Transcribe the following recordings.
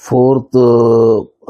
4th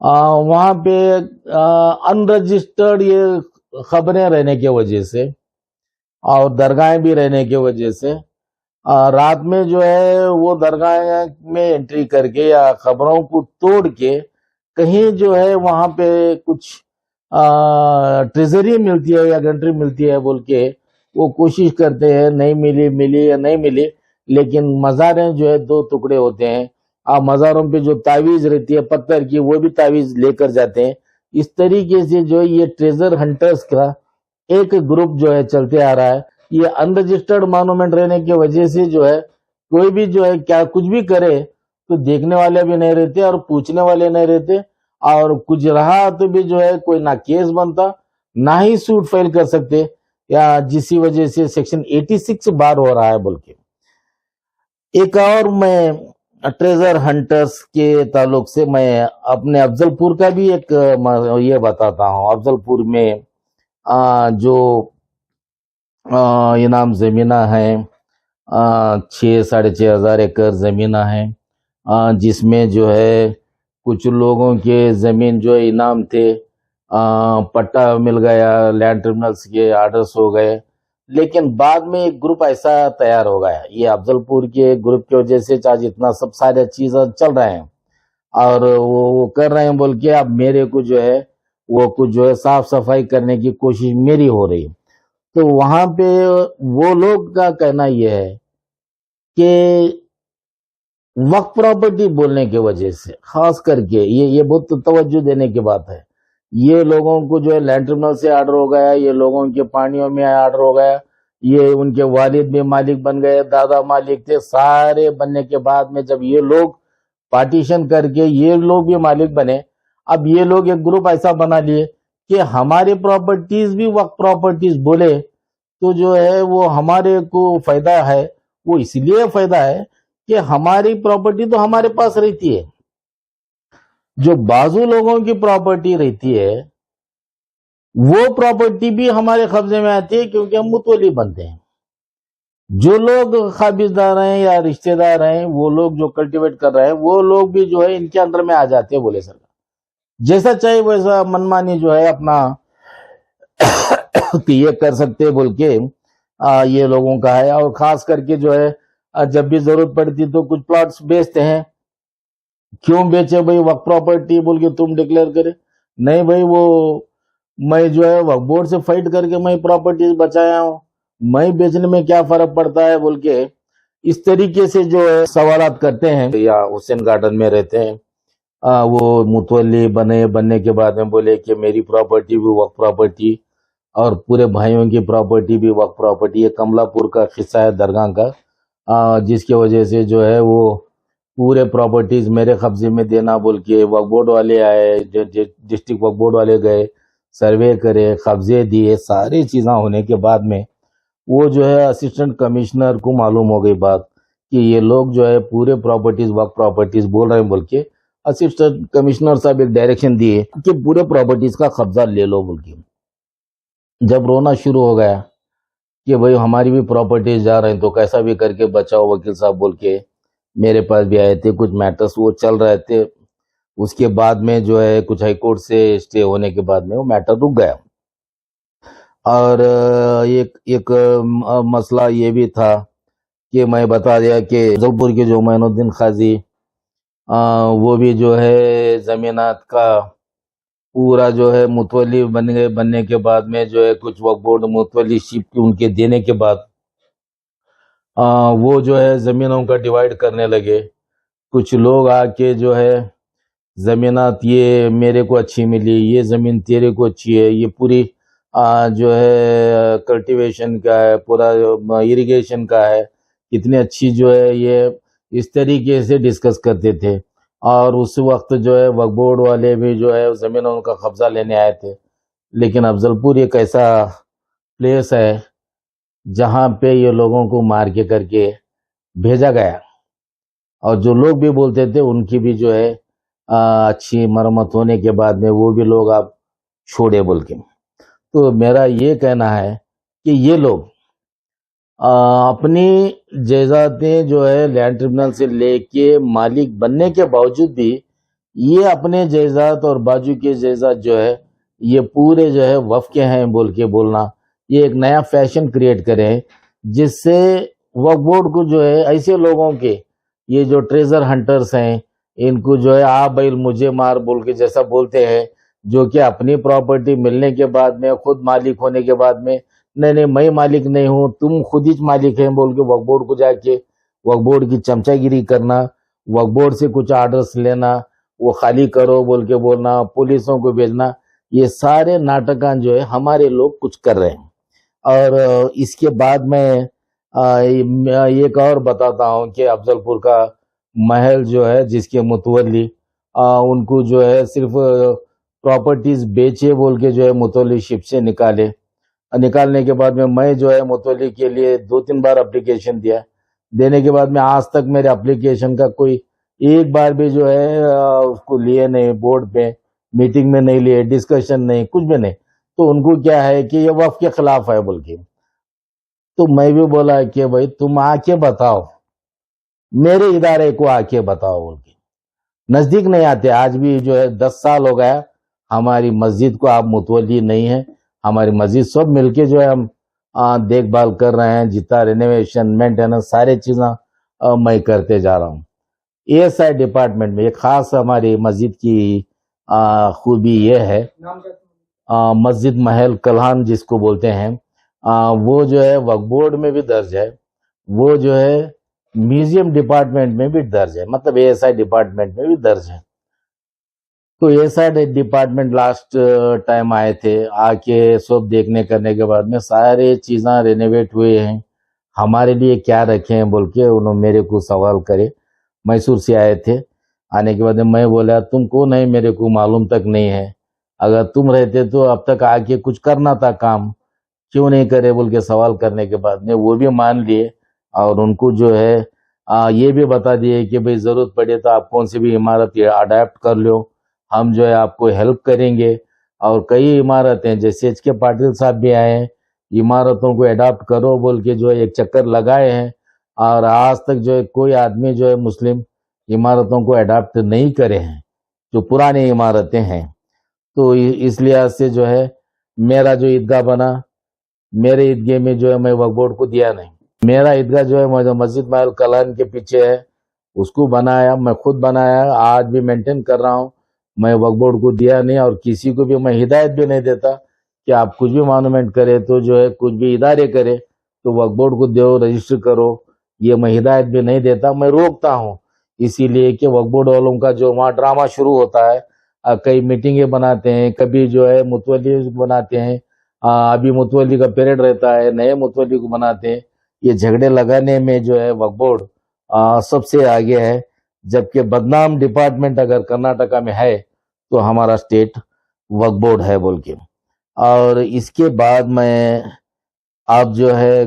وہاں پہ انرجسٹرڈ یہ خبریں رہنے کی وجہ سے اور درگاہیں بھی رہنے کی وجہ سے رات میں جو ہے وہ درگاہ میں انٹری کر کے یا خبروں کو توڑ کے کہیں جو ہے وہاں پہ کچھ ٹریزری ملتی ہے یا گنٹری ملتی ہے بول کے وہ کوشش کرتے ہیں، نہیں ملی یا نہیں ملی، لیکن مزاریں جو ہے دو ٹکڑے ہوتے ہیں، مزاروں پہ جو تعویذ رہتی ہے پتھر کی وہ بھی تعویذ لے کر جاتے ہیں۔ اس طریقے سے جو یہ ٹریزر ہنٹرز کا ایک گروپ جو ہے چلتے آ رہا ہے۔ یہ انرجسٹرڈ مانومنٹ رہنے کی وجہ سے جو ہے کوئی بھی جو ہے کیا کچھ بھی کرے تو دیکھنے والے بھی نہیں رہتے اور پوچھنے والے نہیں رہتے، اور کچھ رہا تو بھی جو ہے کوئی نہ کیس بنتا نہ ہی سوٹ فائل کر سکتے، یا جسی وجہ سے سیکشن 86 بار ہو رہا ہے بول کے۔ ایک اور میں ٹریزر ہنٹرز کے تعلق سے میں اپنے افضل پور کا بھی ایک یہ بتاتا ہوں۔ افضل پور میں جو انعام زمینہ ہیں 6-6.5 ہزار ایکڑ زمینہ ہیں، جس میں جو ہے کچھ لوگوں کے زمین جو انعام تھے، پٹا مل گیا، لینڈ ٹریبونلز کے آرڈرز ہو گئے، لیکن بعد میں ایک گروپ ایسا تیار ہو گیا۔ یہ افضل پور کے گروپ کی وجہ سے آج اتنا سب سارے چیزیں چل رہے ہیں اور وہ کر رہے ہیں بول کے اب میرے کو جو ہے وہ کچھ جو ہے صاف صفائی کرنے کی کوشش میری ہو رہی۔ تو وہاں پہ وہ لوگ کا کہنا یہ ہے کہ وقف پراپرٹی بولنے کی وجہ سے خاص کر کے یہ بہت توجہ دینے کی بات ہے، یہ لوگوں کو جو ہے لینڈ ٹریبونل سے آرڈر ہو گیا، یہ لوگوں کے پانیوں میں آرڈر ہو گیا، یہ ان کے والد بھی مالک بن گئے، دادا مالک تھے، سارے بننے کے بعد میں جب یہ لوگ پارٹیشن کر کے یہ لوگ بھی مالک بنے، اب یہ لوگ ایک گروپ ایسا بنا لیے کہ ہماری پراپرٹیز بھی وقف پراپرٹیز بولے تو جو ہے وہ ہمارے کو فائدہ ہے۔ وہ اس لیے فائدہ ہے کہ ہماری پراپرٹی تو ہمارے پاس رہتی ہے، جو بازو لوگوں کی پراپرٹی رہتی ہے وہ پراپرٹی بھی ہمارے قبضے میں آتی ہے کیونکہ ہم متولی بنتے ہیں۔ جو لوگ قابضدار ہیں یا رشتہ دار ہیں، وہ لوگ جو کلٹیویٹ کر رہے ہیں وہ لوگ بھی جو ہے ان کے اندر میں آ جاتے ہیں، بولے سر جیسا چاہے ویسا منمانی جو ہے اپنا کہ یہ کر سکتے بول کے یہ لوگوں کا ہے۔ اور خاص کر کے جو ہے جب بھی ضرورت پڑتی تو کچھ پلاٹس بیچتے ہیں۔ کیوں بیچے بھائی؟ وقف پراپرٹی بول کے تم ڈکلیئر کرے؟ نہیں بھائی، وہ میں جو ہے وقف بورڈ سے فائٹ کر کے میں پراپرٹیز بچایا ہوں، میں بیچنے میں کیا فرق پڑتا ہے بول کے اس طریقے سے جو ہے سوالات کرتے ہیں۔ یا حسین گارڈن میں رہتے ہیں، وہ متولی بننے کے بعد میں بولے کہ میری پراپرٹی بھی وقف پراپرٹی اور پورے بھائیوں کی پراپرٹی بھی وقف پراپرٹی۔ یہ کملا پور کا قصہ ہے درگاہ کا، جس کی وجہ سے جو ہے وہ پورے پراپرٹیز میرے قبضے میں دینا بول کے وقف بورڈ والے آئے، ڈسٹرکٹ وقف بورڈ والے گئے، سروے کرے، قبضے دیے، ساری چیزاں ہونے کے بعد میں وہ جو ہے اسسٹنٹ کمشنر کو معلوم ہو گئی بات کہ یہ لوگ جو ہے پورے پراپرٹیز وقف پراپرٹیز بول رہے ہیں بول کے اسسٹنٹ کمشنر صاحب ایک ڈائریکشن دیے کہ پورے پراپرٹیز کا قبضہ لے لو بول کے۔ جب رونا شروع ہو گیا کہ بھئی ہماری بھی پراپرٹیز جا رہے ہیں تو کیسا بھی کر کے بچاؤ وکیل صاحب بول کے میرے پاس بھی آئے تھے، کچھ میٹرز وہ چل رہے تھے۔ اس کے بعد میں جو ہے کچھ ہائی کورٹ سے اسٹے ہونے کے بعد میں وہ میٹر رک گیا۔ اور ایک مسئلہ یہ بھی تھا کہ میں بتا دیا کہ افضل پور کے جو معین الدین قاضی وہ بھی جو ہے زمینات کا پورا جو ہے متولی بننے کے بعد میں جو ہے کچھ وقف بورڈ متولی شپ ان کے دینے کے بعد وہ جو ہے زمینوں کا ڈیوائیڈ کرنے لگے۔ کچھ لوگ آ کے جو ہے زمینات یہ میرے کو اچھی ملی، یہ زمین تیرے کو اچھی ہے، یہ پوری جو ہے کلٹیویشن کا ہے، پورا ایریگیشن کا ہے، کتنی اچھی جو ہے، یہ اس طریقے سے ڈسکس کرتے تھے۔ اور اس وقت جو ہے وقف بورڈ والے بھی جو ہے زمینوں کا قبضہ لینے آئے تھے، لیکن افضل پور ایک ایسا پلیس ہے جہاں پہ یہ لوگوں کو مار کے کر کے بھیجا گیا، اور جو لوگ بھی بولتے تھے ان کی بھی جو ہے اچھی مرمت ہونے کے بعد میں وہ بھی لوگ آپ چھوڑے بول کے۔ تو میرا یہ کہنا ہے کہ یہ لوگ اپنی جائیدادیں جو ہے لینڈ ٹریبونل سے لے کے مالک بننے کے باوجود بھی یہ اپنے جائیداد اور باجو کے جائیداد جو ہے یہ پورے جو ہے وقف کے ہیں بول کے بولنا، یہ ایک نیا فیشن کریٹ کریں جس سے وقف بورڈ کو جو ہے ایسے لوگوں کے، یہ جو ٹریزر ہنٹرز ہیں، ان کو جو ہے آپ بھائی مجھے مار بول کے جیسا بولتے ہیں، جو کہ اپنی پراپرٹی ملنے کے بعد میں خود مالک ہونے کے بعد میں نہیں میں مالک نہیں ہوں تم خود ہی مالک ہیں بول کے وقف بورڈ کو جا کے وقف بورڈ کی چمچا گیری کرنا، وقف بورڈ سے کچھ آرڈرز لینا، وہ خالی کرو بول کے بولنا، پولیسوں کو بھیجنا، یہ سارے ناٹکان جو ہے ہمارے لوگ کچھ کر رہے ہیں۔ اور اس کے بعد میں ایک اور بتاتا ہوں کہ افضل پور کا محل جو ہے جس کے متولی ان کو جو ہے صرف پراپرٹیز بیچے بول کے جو ہے متولی شپ سے نکالنے کے بعد میں جو ہے متولی کے لیے 2-3 بار اپلیکیشن دینے کے بعد میں آج تک میرے اپلیکیشن کا کوئی ایک بار بھی جو ہے اس کو لیے نہیں، بورڈ پہ میٹنگ میں نہیں لیے، ڈسکشن نہیں، کچھ بھی نہیں، تو ان کو کیا ہے کہ یہ وقف کے خلاف ہے بول کے۔ تو میں بھی بولا کہ بھائی تم آ کے بتاؤ، میرے ادارے کو آ کے بتاؤ بول کے، نزدیک نہیں آتے۔ آج بھی جو ہے 10 سال ہو گیا ہماری مسجد کو آپ متولی نہیں ہے، ہماری مسجد سب مل کے جو ہے ہم دیکھ بھال کر رہے ہیں، جتنا رینوویشن مینٹیننس سارے چیزاں میں کرتے جا رہا ہوں۔ ASI ڈپارٹمنٹ میں ایک خاص ہماری مسجد کی خوبی یہ ہے، مسجد محل کلہان جس کو بولتے ہیں، وہ جو ہے وقف بورڈ میں بھی درج ہے، وہ جو ہے میوزیم ڈپارٹمنٹ میں بھی درج ہے، مطلب ASI ڈپارٹمنٹ میں بھی درج ہے۔ تو ASI ڈپارٹمنٹ لاسٹ ٹائم آئے تھے، آ کے سب دیکھنے کرنے کے بعد میں سارے چیزاں رینویٹ ہوئے ہیں، ہمارے لیے کیا رکھے ہیں بول کے انہوں میرے کو سوال کرے۔ میسور سے آئے تھے، آنے کے بعد میں بولا تم کو نہیں، میرے کو معلوم تک نہیں ہے، اگر تم رہتے تو اب تک آ کے کچھ کرنا تھا، کام کیوں نہیں کرے بول کے سوال کرنے کے بعد میں وہ بھی مان لیے، اور ان کو جو ہے یہ بھی بتا دیے کہ بھئی ضرورت پڑے تو آپ کون سی بھی عمارت اڈاپٹ کر لو، ہم جو ہے آپ کو ہیلپ کریں گے۔ اور کئی عمارتیں جیسے HK پاٹل صاحب بھی آئے ہیں، عمارتوں کو اڈاپٹ کرو بول کے جو ہے ایک چکر لگائے ہیں، اور آج تک جو ہے کوئی آدمی جو ہے مسلم عمارتوں کو اڈاپٹ نہیں کرے ہیں، جو پرانی عمارتیں ہیں۔ تو اس لحاظ سے جو ہے میرا جو عیدگاہ بنا، میرے عیدگاہ میں جو ہے میں وقف بورڈ کو دیا نہیں، میرا عیدگاہ جو ہے مسجد محل کلان کے پیچھے ہے، اس کو بنایا میں خود بنایا، آج بھی مینٹین کر رہا ہوں، میں وقف بورڈ کو دیا نہیں، اور کسی کو بھی میں ہدایت بھی نہیں دیتا کہ آپ کچھ بھی مانومنٹ کرے تو جو ہے کچھ بھی ادارے کرے تو وقف بورڈ کو دیو، رجسٹر کرو، یہ میں ہدایت بھی نہیں دیتا، میں روکتا ہوں، اسی لیے کہ وقف بورڈ والوں کا جو وہاں ڈرامہ شروع ہوتا ہے، کئی میٹنگیں بناتے ہیں، کبھی جو ہے متولی بناتے ہیں، ابھی متولی کا پیریڈ رہتا ہے، نئے متولی کو بناتے ہیں، یہ جھگڑے لگانے میں جو ہے وقف بورڈ سب سے آگے ہے، جبکہ بدنام ڈپارٹمنٹ اگر کرناٹکا میں ہے تو ہمارا اسٹیٹ وقف بورڈ ہے بول کے۔ اور اس کے بعد میں اب جو ہے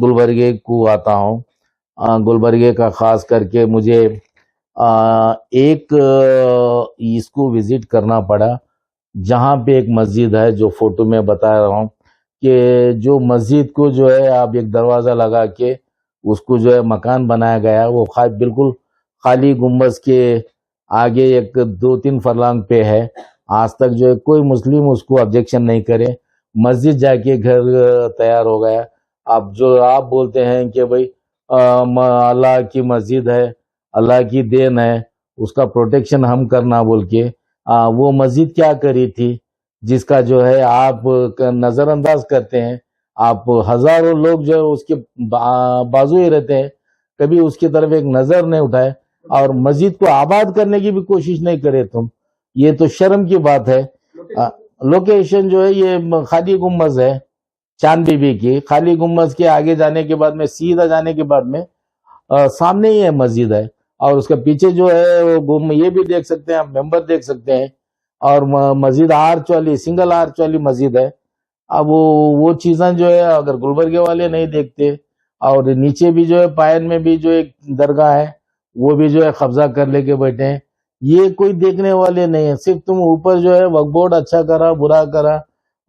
گلبرگے کو آتا ہوں، گلبرگے کا خاص کر کے مجھے ایک اس کو وزٹ کرنا پڑا، جہاں پہ ایک مسجد ہے جو فوٹو میں بتا رہا ہوں، کہ جو مسجد کو جو ہے آپ ایک دروازہ لگا کے اس کو جو ہے مکان بنایا گیا، وہ بالکل خالی گنبد کے آگے ایک 2-3 فرلانگ پہ ہے، آج تک جو ہے کوئی مسلم اس کو آبجیکشن نہیں کرے، مسجد جا کے گھر تیار ہو گیا۔ اب جو آپ بولتے ہیں کہ بھئی اللہ کی مسجد ہے، اللہ کی دین ہے، اس کا پروٹیکشن ہم کرنا بول کے، وہ مسجد کیا کری تھی جس کا جو ہے آپ نظر انداز کرتے ہیں، آپ ہزاروں لوگ جو ہے اس کے بازو ہی رہتے ہیں، کبھی اس کی طرف ایک نظر نہیں اٹھائے، اور مسجد کو آباد کرنے کی بھی کوشش نہیں کرے تم، یہ تو شرم کی بات ہے۔ لوکیشن جو ہے یہ خالی گنبد ہے، چاند بی بی کی خالی گنبد کے آگے جانے کے بعد میں سیدھا جانے کے بعد میں سامنے ہی ہے مسجد ہے، اور اس کے پیچھے جو ہے وہ یہ بھی دیکھ سکتے ہیں آپ، ممبر دیکھ سکتے ہیں، اور مسجد آرچ والی سنگل آرچ والی مسجد ہے۔ اب وہ چیزاں جو ہے اگر گلبرگے والے نہیں دیکھتے، اور نیچے بھی جو ہے پائن میں بھی جو ایک درگاہ ہے وہ بھی جو ہے قبضہ کر لے کے بیٹھے ہیں، یہ کوئی دیکھنے والے نہیں ہیں، صرف تم اوپر جو ہے وقف بورڈ اچھا کرا برا کرا،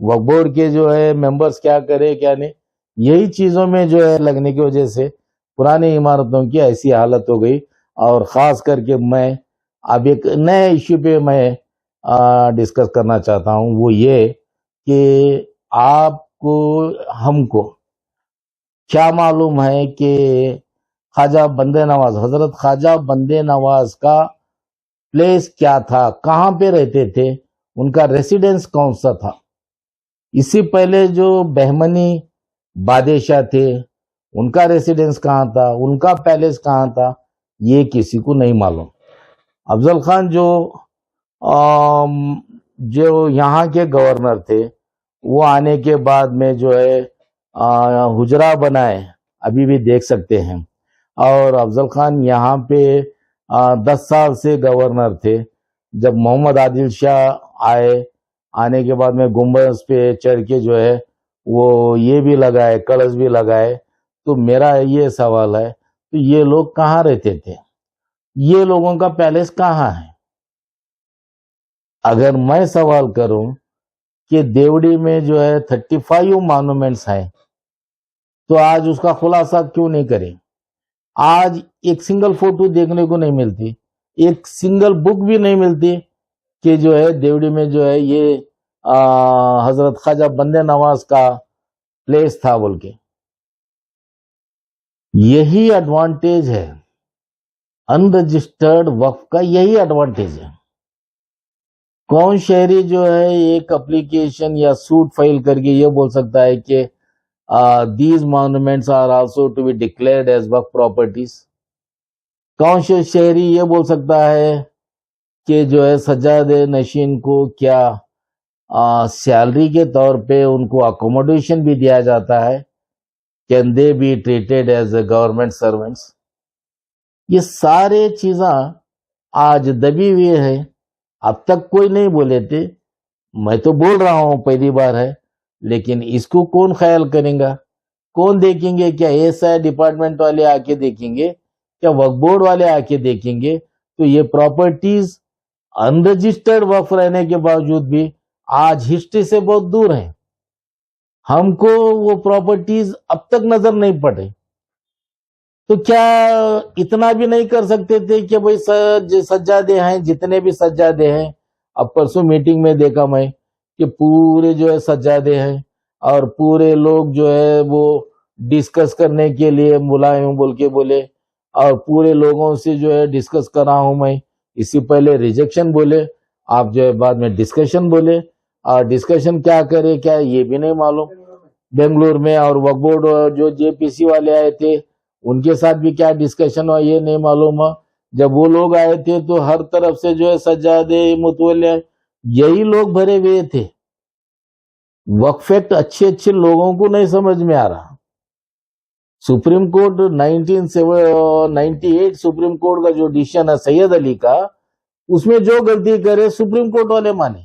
وقف بورڈ کے جو ہے ممبرز کیا کرے کیا نہیں، یہی چیزوں میں جو ہے لگنے کی وجہ سے پرانی عمارتوں کی ایسی حالت ہو گئی۔ اور خاص کر کے میں اب ایک نئے ایشو پہ میں ڈسکس کرنا چاہتا ہوں، وہ یہ کہ آپ کو ہم کو کیا معلوم ہے کہ خواجہ بندے نواز، حضرت خواجہ بندے نواز کا پلیس کیا تھا، کہاں پہ رہتے تھے، ان کا ریسیڈنس کون سا تھا؟ اس سے پہلے جو بہمنی بادشاہ تھے ان کا ریسیڈنس کہاں تھا، ان کا پیلس کہاں تھا، یہ کسی کو نہیں معلوم۔ افضل خان جو یہاں کے گورنر تھے، وہ آنے کے بعد میں جو ہے حجرہ بنائے، ابھی بھی دیکھ سکتے ہیں، اور افضل خان یہاں پہ 10 سال سے گورنر تھے۔ جب محمد عادل شاہ آنے کے بعد میں گنبد پہ چڑھ کے جو ہے وہ یہ بھی لگائے، کلش بھی لگائے، تو میرا یہ سوال ہے تو یہ لوگ کہاں رہتے تھے، یہ لوگوں کا پیلس کہاں ہے؟ اگر میں سوال کروں کہ دیوڑی میں جو ہے 35 مانومنٹس ہیں، تو آج اس کا خلاصہ کیوں نہیں کریں؟ آج ایک سنگل فوٹو دیکھنے کو نہیں ملتی، ایک سنگل بک بھی نہیں ملتی کہ جو ہے دیوڑی میں جو ہے یہ حضرت خواجہ بندے نواز کا پلیس تھا بول کے۔ یہی ایڈوانٹیج ہے انرجسٹرڈ وقف کا، یہی ایڈوانٹیج ہے۔ کون شہری جو ہے ایک اپلیکیشن یا سوٹ فائل کر کے یہ بول سکتا ہے کہ these monuments are also to be declared as وقف پراپرٹیز؟ کون سے شہری یہ بول سکتا ہے کہ جو ہے سجاد نشین کو کیا سیلری کے طور پہ ان کو اکوموڈیشن بھی دیا جاتا ہے؟ Can they be treated as a government servants? یہ سارے چیزاں آج دبی ہوئی ہے، اب تک کوئی نہیں بولے تھے، میں تو بول رہا ہوں پہلی بار ہے، لیکن اس کو کون خیال کریں گا، کون دیکھیں گے؟ کیا ایسا ڈپارٹمنٹ والے آ کے دیکھیں گے، کیا وقف بورڈ والے آ کے دیکھیں گے؟ تو یہ پراپرٹیز انرجسٹرڈ وقف رہنے کے باوجود بھی آج ہسٹری سے بہت دور ہیں، ہم کو وہ پراپرٹیز اب تک نظر نہیں پڑے۔ تو کیا اتنا بھی نہیں کر سکتے تھے کہ بھائی سجادے ہیں، جتنے بھی سجادے ہیں، اب پرسوں میٹنگ میں دیکھا میں کہ پورے جو ہے سجادے ہیں، اور پورے لوگ جو ہے وہ ڈسکس کرنے کے لیے بلائے ہوں بول کے بولے، اور پورے لوگوں سے جو ہے ڈسکس کر رہا ہوں میں، اس سے پہلے ریجیکشن بولے، آپ جو ہے بعد میں ڈسکشن بولے، اور ڈسکشن کیا کرے کیا یہ بھی نہیں معلوم بنگلور میں، اور وقف بورڈ جو جے پی سی والے آئے تھے ان کے ساتھ بھی کیا ڈسکشن ہوا یہ نہیں معلوم ہے۔ جب وہ لوگ آئے تھے تو ہر طرف سے جو ہے سجادے متولے یہی لوگ بھرے ہوئے تھے۔ وقف ایکٹ اچھے لوگوں کو نہیں سمجھ میں آ رہا۔ سپریم کورٹ 1998 سپریم کورٹ کا جو ڈیسیژن ہے سید علی کا، اس میں جو غلطی کرے سپریم کورٹ والے مانے،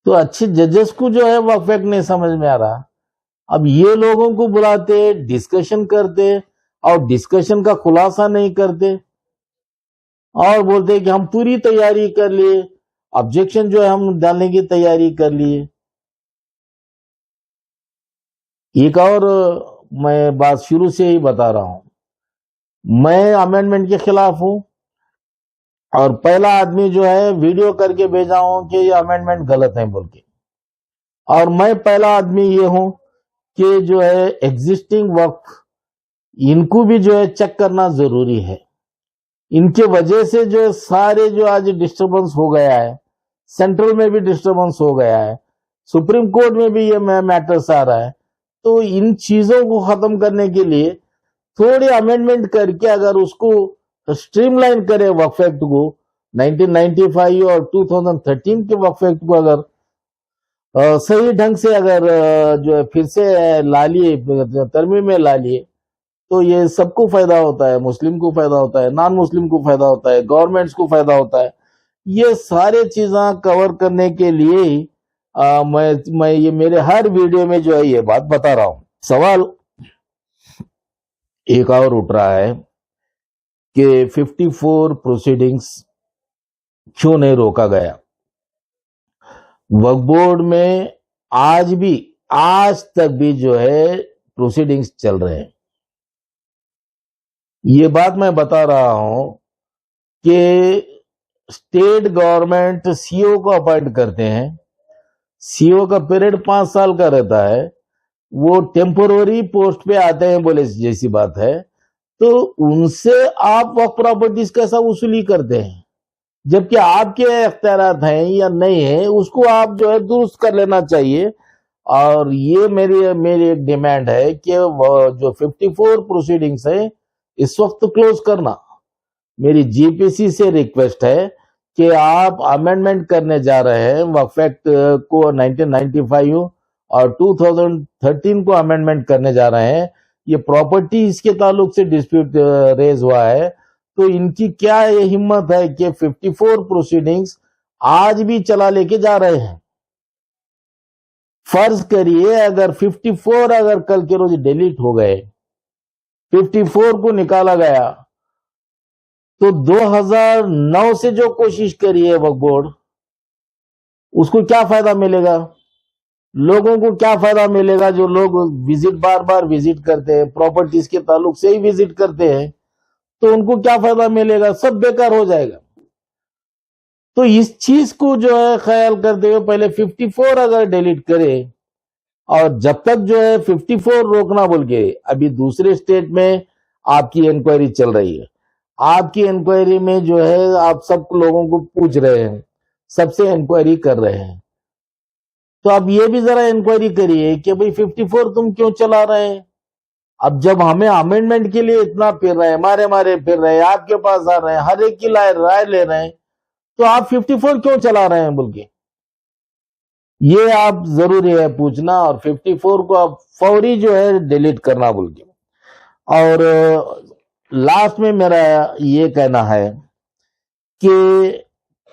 تو اچھے ججز کو جو ہے وقف ایکٹ نہیں سمجھ میں آ رہا۔ اب یہ لوگوں کو بلاتے، ڈسکشن کرتے، اور ڈسکشن کا خلاصہ نہیں کرتے، اور بولتے کہ ہم پوری تیاری کر لیے، آبجیکشن جو ہے ہم ڈالنے کی تیاری کر لیے۔ ایک اور میں بات شروع سے ہی بتا رہا ہوں، میں امینڈمنٹ کے خلاف ہوں، اور پہلا آدمی جو ہے ویڈیو کر کے بھیجا ہوں کہ یہ امینڈمنٹ غلط ہے بول کے، اور میں پہلا آدمی یہ ہوں کہ جو ہے ایگزسٹنگ وقف ان کو بھی جو ہے چیک کرنا ضروری ہے۔ ان کے وجہ سے جو سارے جو آج ڈسٹربنس ہو گیا ہے، سینٹرل میں بھی ڈسٹربنس ہو گیا ہے، سپریم کورٹ میں بھی یہ میٹرز آ رہا ہے، تو ان چیزوں کو ختم کرنے کے لیے تھوڑی امینڈمنٹ کر کے اگر اس کو اسٹریم لائن کرے وقف ایکٹ کو، 1995 اور 2013 کے وقف ایکٹ کو اگر صحیح ڈھنگ سے اگر جو ہے پھر سے لا لیے، ترمیم میں لا لیے، تو یہ سب کو فائدہ ہوتا ہے، مسلم کو فائدہ ہوتا ہے، نان مسلم کو فائدہ ہوتا ہے، گورنمنٹس کو فائدہ ہوتا ہے۔ یہ سارے چیزاں کور کرنے کے لیے ہی میں یہ میرے ہر ویڈیو میں جو ہے یہ بات بتا رہا ہوں۔ سوال ایک اور اٹھ رہا ہے کہ 54 پروسیڈنگز کیوں نہیں روکا گیا؟ وقف بورڈ میں آج تک بھی جو ہے پروسیڈنگز چل رہے ہیں۔ یہ بات میں بتا رہا ہوں کہ اسٹیٹ گورنمنٹ سی او کو اپوائنٹ کرتے ہیں. سی او کا پیریڈ 5 سال کا رہتا ہے. وہ ٹیمپورری پوسٹ پہ آتے ہیں بولے جیسی بات ہے. تو ان سے آپ وقف پراپرٹیز کیسا وصولی کرتے ہیں جبکہ آپ کے اختیارات ہیں یا نہیں ہیں, اس کو آپ جو ہے درست کر لینا چاہیے. اور یہ میری ایک ڈیمانڈ ہے کہ وہ جو 54 پروسیڈنگز ہیں اس وقت کلوز کرنا. میری جی پی سی سے ریکویسٹ ہے کہ آپ امینڈمنٹ کرنے جا رہے ہیں وقف ایکٹ کو 1995 اور 2013 کو امینڈمنٹ کرنے جا رہے ہیں. یہ پراپرٹی اس کے تعلق سے ڈسپیوٹ ریز ہوا ہے, تو ان کی کیا یہ ہمت ہے کہ 54 پروسیڈنگز آج بھی چلا لے کے جا رہے ہیں. فرض کریے اگر 54 اگر کل کے روز ڈیلیٹ ہو گئے, 54 کو نکالا گیا, تو 2009 سے جو کوشش کری ہے وقف بورڈ, اس کو کیا فائدہ ملے گا؟ لوگوں کو کیا فائدہ ملے گا جو لوگ بار بار وزٹ کرتے ہیں, پراپرٹیز کے تعلق سے ہی وزٹ کرتے ہیں, تو ان کو کیا فائدہ ملے گا؟ سب بیکار ہو جائے گا. تو اس چیز کو جو ہے خیال کرتے ہوئے پہلے 54 اگر ڈیلیٹ کرے, اور جب تک جو ہے 54 روکنا بول کے, ابھی دوسرے اسٹیٹ میں آپ کی انکوائری چل رہی ہے. آپ کی انکوائری میں جو ہے آپ سب لوگوں کو پوچھ رہے ہیں, سب سے انکوائری کر رہے ہیں, تو اب یہ بھی ذرا انکوائری کریے کہ بھئی 54 تم کیوں چلا رہے ہیں. اب جب ہمیں امینڈمنٹ کے لیے اتنا پھر رہے ہیں, مارے پھر رہے ہیں, آپ کے پاس آ رہے ہیں, ہر ایک کی رائے لے رہے ہیں, تو آپ 54 کیوں چلا رہے ہیں بول کے یہ آپ ضروری ہے پوچھنا. اور 54 کو آپ فوری جو ہے ڈیلیٹ کرنا بول کے. اور لاسٹ میں میرا یہ کہنا ہے کہ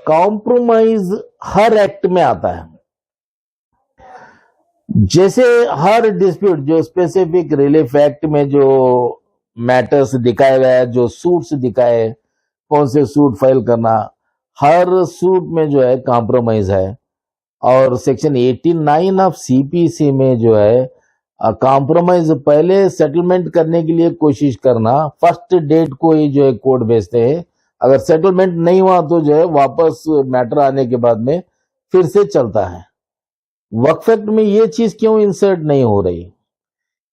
کمپرومائز ہر ایکٹ میں آتا ہے. جیسے ہر ڈسپیوٹ جو اسپیسیفک ریلیف ایکٹ میں جو میٹرز دکھائے گئے, جو سوٹس دکھائے, کون سے سوٹ فائل کرنا, ہر سوٹ میں جو ہے کمپرومائز ہے. اور سیکشن 89 آف سی پی سی میں جو ہے کمپرومائز پہلے سیٹلمنٹ کرنے کے لیے کوشش کرنا, فرسٹ ڈیٹ کو ہی جو ہے کورٹ بھیجتے ہیں. اگر سیٹلمنٹ نہیں ہوا تو جو ہے واپس میٹر آنے کے بعد میں پھر سے چلتا ہے. وقف ایکٹ میں یہ چیز کیوں انسرٹ نہیں ہو رہی؟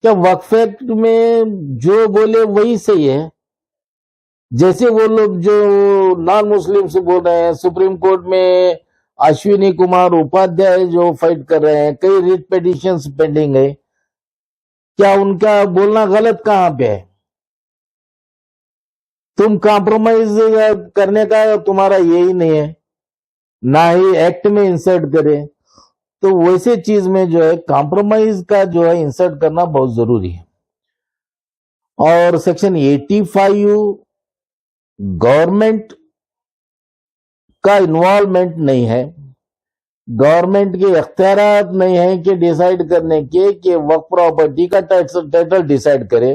کیا وقف ایکٹ میں جو بولے وہی صحیح ہے؟ جیسے وہ لوگ جو نان مسلم سے بول رہے ہیں, سپریم کورٹ میں اشونی کمار اپادھیائے جو فائٹ کر رہے ہیں, کئی ریٹ پیٹیشنز پینڈنگ ہے, کیا ان کا بولنا غلط کہاں پہ ہے؟ تم کمپرومائز کرنے کا تمہارا یہی نہیں ہے, نہ ہی ایکٹ میں انسرٹ کرے. تو ویسے چیز میں جو ہے کمپرومائز کا جو ہے انسرٹ کرنا بہت ضروری ہے. اور سیکشن 85 گورنمنٹ کا انوالومنٹ نہیں ہے, گورنمنٹ کے اختیارات نہیں ہیں کہ ڈیسائیڈ کرنے کے کہ وقف پراپرٹی کا ٹائٹل ڈیسائیڈ کرے.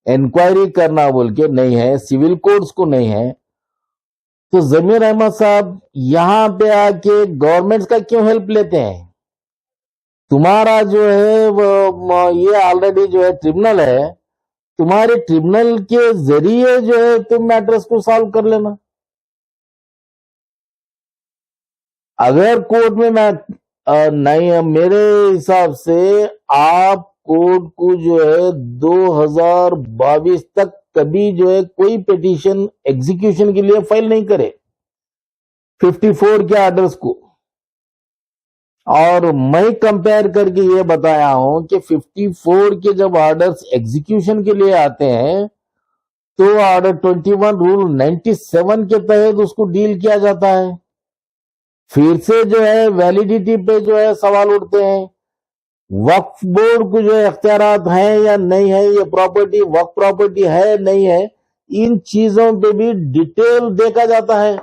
انکوائری کرنا بول کے نہیں ہے, سول کوڈز کو نہیں ہے. تو ضمیر احمد صاحب یہاں پہ آ کے گورنمنٹ کا کیوں ہیلپ لیتے ہیں؟ تمہارا جو ہے یہ آلریڈی جو ہے ٹریبونل ہے, تمہارے ٹریبونل کے ذریعے جو ہے تم میٹرز کو سالو کر لینا. اگر کورٹ میں نہیں, میرے حساب سے آپ کورٹ کو جو ہے 2022 تک کبھی جو ہے کوئی پیٹیشن ایگزیکیوشن کے لیے فائل نہیں کرے 54 کے آرڈرز کو. اور میں کمپیئر کر کے یہ بتایا ہوں کہ 54 کے جب آرڈرز ایگزیکیوشن کے لیے آتے ہیں تو آرڈر 21 رول 97 کے تحت اس کو ڈیل کیا جاتا ہے. پھر سے جو ہے ویلیڈیٹی پہ جو ہے سوال اٹھتے ہیں, وقف بورڈ کو جو اختیارات ہیں یا نہیں ہے, یہ پراپرٹی وقف پراپرٹی ہے نہیں ہے, ان چیزوں پہ بھی ڈیٹیل دیکھا جاتا ہے.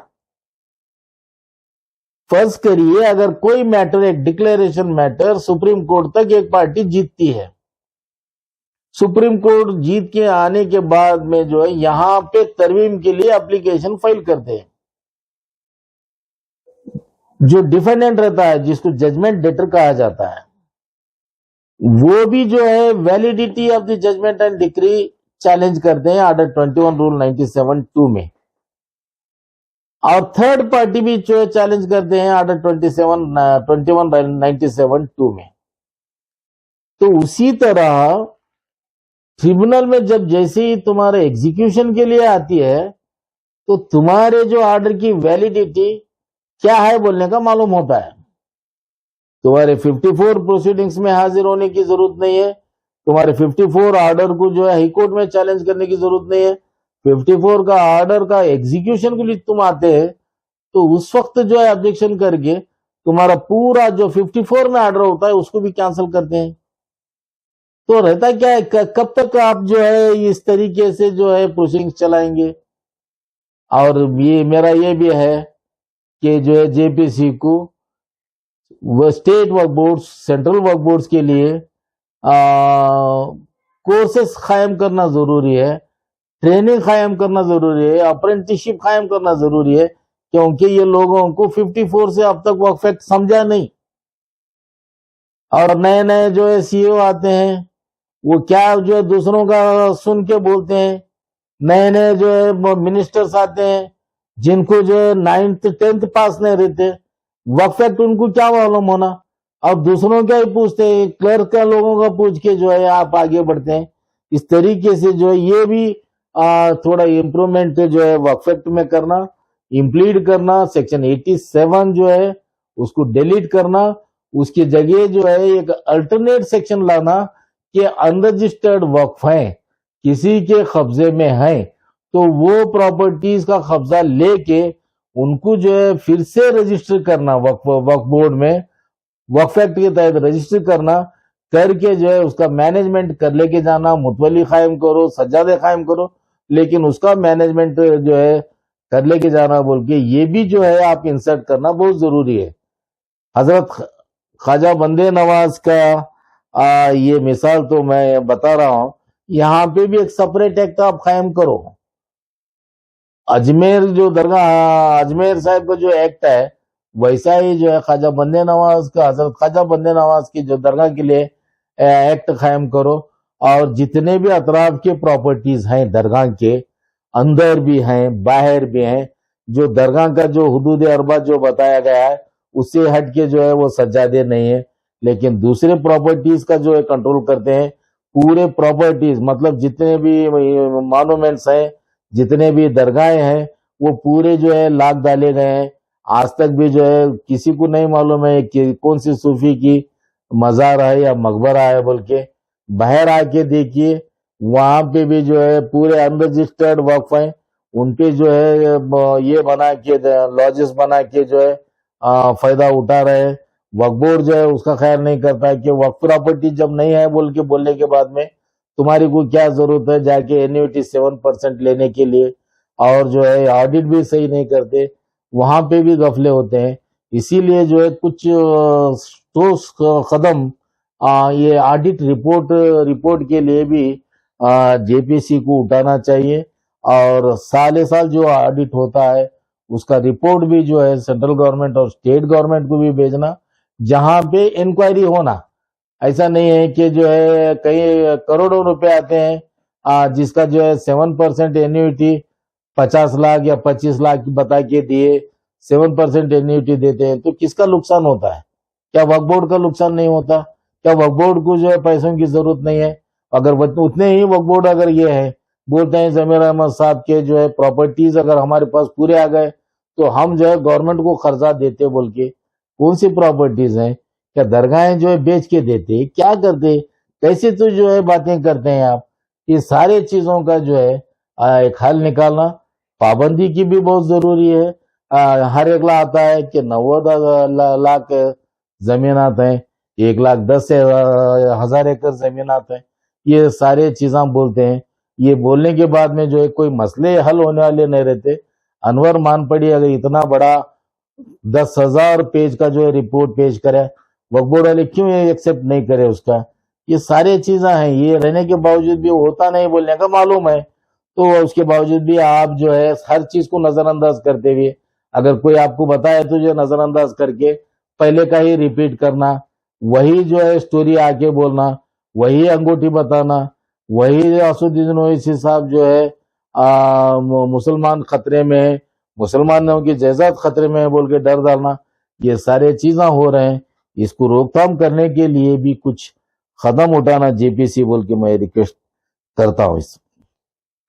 فرض کریے اگر کوئی میٹر, ایک ڈکلیریشن میٹر سپریم کورٹ تک ایک پارٹی جیتتی ہے, سپریم کورٹ جیت کے آنے کے بعد میں جو ہے یہاں پہ ترمیم کے لیے اپلیکیشن فائل کرتے ہیں. جو ڈیفینڈنٹ رہتا ہے, جس کو ججمنٹ ڈیٹر کہا جاتا ہے, وہ بھی جو ہے validity of the judgment and decree challenge کرتے ہیں آرڈر 21 رول 97(2) میں. اور تھرڈ پارٹی بھی جو ہے چیلنج کرتے ہیں آرڈر 2197(2) میں. تو اسی طرح ٹریبونل میں جب جیسے ہی تمہارے ایگزیکیوشن کے لیے آتی ہے تو تمہارے جو آرڈر کی ویلیڈیٹی کیا ہے بولنے کا معلوم ہوتا ہے. تمہارے 54 پروسیڈنگز میں حاضر ہونے کی ضرورت نہیں ہے. تمہارے 54 آرڈر کو جو ہے ہائی کورٹ میں چیلنج کرنے کی ضرورت نہیں ہے. 54 کا آرڈر کا ایگزیکیوشن کے لیے تم آتے ہیں تو اس وقت جو ہے آبجیکشن کر کے تمہارا پورا جو 54 میں آرڈر ہوتا ہے اس کو بھی کینسل کرتے ہیں. تو رہتا کیا ہے کب تک آپ جو ہے اس طریقے سے جو ہے پروسیڈنگز چلائیں گے. اور یہ میرا یہ بھی ہے کہ جو ہے جے پی سی کو وہ state work boards central work boards کے لیے کورسز قائم کرنا ضروری ہے, ٹریننگ قائم کرنا ضروری ہے, اپرینٹسشپ قائم کرنا ضروری ہے, کیونکہ یہ لوگوں کو 54 سے اب تک ورک فیکٹ سمجھا نہیں. اور نئے نئے جو ہے سی او آتے ہیں وہ کیا جو ہے دوسروں کا سن کے بولتے ہیں. نئے نئے جو ہے منسٹرز آتے ہیں جن کو جو ہے 9th 10th پاس نہیں رہتے, ورک فیکٹ ان کو کیا معلوم ہونا, اور دوسروں کا ہی پوچھتے ہیں, کلرک کا لوگوں کا پوچھ کے جو ہے آپ آگے بڑھتے ہیں. اس طریقے سے جو ہے یہ بھی تھوڑا امپرومنٹ جو ہے ورک فیکٹ میں کرنا, امپلیڈ کرنا, سیکشن 87 جو ہے اس کو ڈیلیٹ کرنا, اس کی جگہ جو ہے ایک الٹرنیٹ سیکشن لانا کہ انرجسٹرڈ وقف ہیں, کسی کے قبضے میں ہیں, تو وہ پراپرٹیز کا قبضہ لے کے ان کو جو ہے پھر سے رجسٹر کرنا, وقف بورڈ میں وقف ایکٹ کے تحت رجسٹر کرنا, کر کے جو ہے اس کا مینجمنٹ کر لے کے جانا, متولی قائم کرو, سجادے قائم کرو, لیکن اس کا مینجمنٹ جو ہے کر لے کے جانا بول کے یہ بھی جو ہے آپ انسرٹ کرنا بہت ضروری ہے. حضرت خواجہ بندے نواز کا یہ مثال تو میں بتا رہا ہوں, یہاں پہ بھی ایک سپریٹ ایکٹ آپ قائم کرو. اجمیر جو درگاہ اجمیر صاحب کا جو ایکٹ ہے ویسا ہی جو ہے خواجہ بندے نواز کا, حضرت خواجہ بندے نواز کی جو درگاہ کے لیے ایکٹ قائم کرو, اور جتنے بھی اطراف کے پراپرٹیز ہیں درگاہ کے اندر بھی ہیں باہر بھی ہیں, جو درگاہ کا جو حدود اربع جو بتایا گیا ہے اس سے ہٹ کے جو ہے وہ سجادے نہیں ہیں, لیکن دوسرے پراپرٹیز کا جو ہے کنٹرول کرتے ہیں. پورے پراپرٹیز مطلب جتنے بھی مانومنٹس ہیں, جتنے بھی درگاہیں ہیں, وہ پورے جو ہے لاک ڈالے گئے ہیں. آج تک بھی جو ہے کسی کو نہیں معلوم ہے کہ کون سی صوفی کی مزار ہے یا مقبرہ ہے بول کے. باہر آ کے دیکھیے وہاں پہ بھی جو ہے پورے انرجسٹرڈ وقف ہیں, ان پہ جو ہے یہ بنا کے لاجز بنا کے جو ہے فائدہ اٹھا رہے ہیں. وقف بورڈ جو ہے اس کا خیال نہیں کرتا کہ وقف پراپرٹی جب نہیں ہے بول کے بولنے کے بعد میں تمہاری کو کیا ضرورت ہے جا کے اینوٹی 7% لینے کے لیے, اور جو ہے آڈٹ بھی صحیح نہیں کرتے, وہاں پہ بھی غفلے ہوتے ہیں. اسی لیے جو ہے کچھ ٹھوس قدم یہ آڈٹ رپورٹ کے لیے بھی جے پی سی کو اٹھانا چاہیے, اور سال سال جو آڈٹ ہوتا ہے اس کا رپورٹ بھی جو ہے سینٹرل گورنمنٹ اور اسٹیٹ گورنمنٹ کو بھی بھیجنا, جہاں پہ انکوائری ہونا. ایسا نہیں ہے کہ جو ہے کئی کروڑوں روپے آتے ہیں جس کا جو ہے 7% اینیوٹی 50 لاکھ یا 25 لاکھ بتا کے دیے 7% اینیوٹی دیتے ہیں, تو کس کا نقصان ہوتا ہے؟ کیا وقف بورڈ کا نقصان نہیں ہوتا؟ کیا وقف بورڈ کو جو ہے پیسوں کی ضرورت نہیں ہے؟ اگر اتنے ہی وقف بورڈ اگر یہ ہے بولتے ہیں ضمیر احمد صاحب کے جو ہے پراپرٹیز اگر ہمارے پاس پورے آ گئے تو ہم جو ہے گورنمنٹ کو قرضہ دیتے بول کے, کون سی پراپرٹیز ہیں؟ کیا درگاہیں جو ہے بیچ کے دیتے, کیا کرتے, کیسے تو جو ہے باتیں کرتے ہیں آپ؟ یہ سارے چیزوں کا جو ہے ایک حل نکالنا, پابندی کی بھی بہت ضروری ہے. ہر ایک آتا ہے کہ 90 لاکھ زمینات ہیں, 1,10,000 ایکڑ زمینات ہیں, یہ سارے چیزاں بولتے ہیں. یہ بولنے کے بعد میں جو ہے کوئی مسئلے حل ہونے والے نہیں رہتے. انور مان پڑی اگر اتنا بڑا 10,000 پیج کا جو ہے رپورٹ پیش کرے, وقف بورڈ والے کیوں ایکسپٹ نہیں کرے اس کا؟ یہ سارے چیزیں ہیں, یہ رہنے کے باوجود بھی ہوتا نہیں بولنے کا معلوم ہے, تو اس کے باوجود بھی آپ جو ہے ہر چیز کو نظر انداز کرتے ہوئے اگر کوئی آپ کو بتائے تو جو نظر انداز کر کے پہلے کا ہی ریپیٹ کرنا, وہی جو ہے سٹوری آ کے بولنا, وہی انگوٹھی بتانا, وہی اسد الدین اویسی صاحب جو ہے مسلمان خطرے میں, مسلمانوں کی جائیداد خطرے میں ہے بول کے ڈر ڈالنا، یہ سارے چیزاں ہو رہے ہیں. اس کو روک تھام کرنے کے لیے بھی کچھ قدم اٹھانا جے پی سی بول کے میں ریکویسٹ کرتا ہوں.